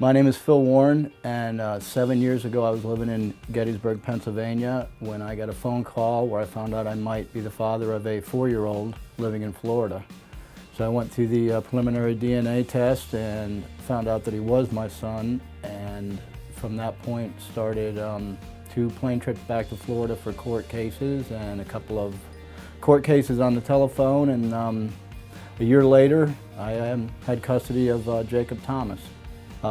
My name is Phil Warren, and 7 years ago I was living in Gettysburg, Pennsylvania, when I got a phone call where I found out I might be the father of a 4-year-old living in Florida. So I went through the preliminary DNA test and found out that he was my son, and from that point started 2 plane trips back to Florida for court cases and a couple of court cases on the telephone, and a year later I had custody of Jacob Thomas.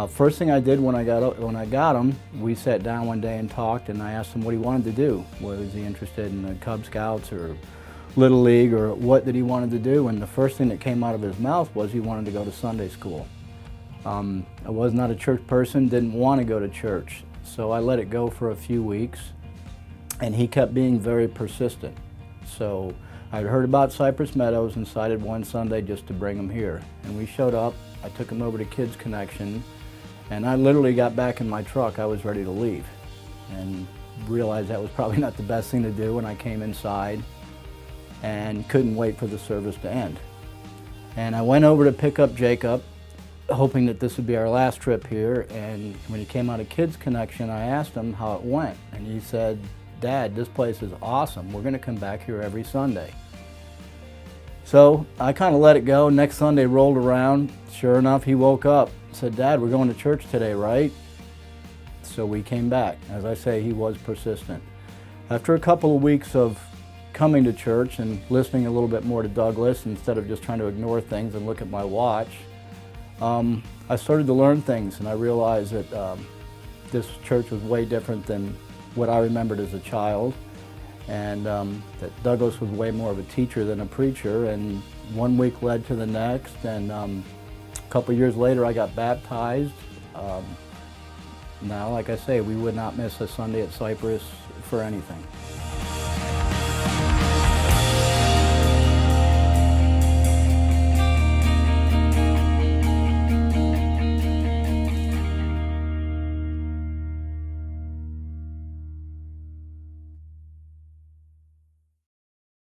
First thing I did when I got him, we sat down one day and talked, and I asked him what he wanted to do. Was he interested in the Cub Scouts or Little League, or what did he wanted to do? And the first thing that came out of his mouth was he wanted to go to Sunday school. I was not a church person, didn't want to go to church, so I let it go for a few weeks, and he kept being very persistent. So I'd heard about Cypress Meadows and decided one Sunday just to bring him here. And we showed up, I took him over to Kids Connection, and I literally got back in my truck. I was ready to leave and realized that was probably not the best thing to do when I came inside, and couldn't wait for the service to end. And I went over to pick up Jacob, hoping that this would be our last trip here, and when he came out of Kids Connection, I asked him how it went, and he said, "Dad, this place is awesome. We're going to come back here every Sunday." So I kind of let it go. Next Sunday rolled around. Sure enough, he woke up, said, "Dad, we're going to church today, right?" So we came back. As I say, he was persistent. After a couple of weeks of coming to church and listening a little bit more to Douglas instead of just trying to ignore things and look at my watch, I started to learn things, and I realized that this church was way different than what I remembered as a child, and that Douglas was way more of a teacher than a preacher. And one week led to the next, and a couple years later I got baptized. Now, like I say, we would not miss a Sunday at Cypress for anything.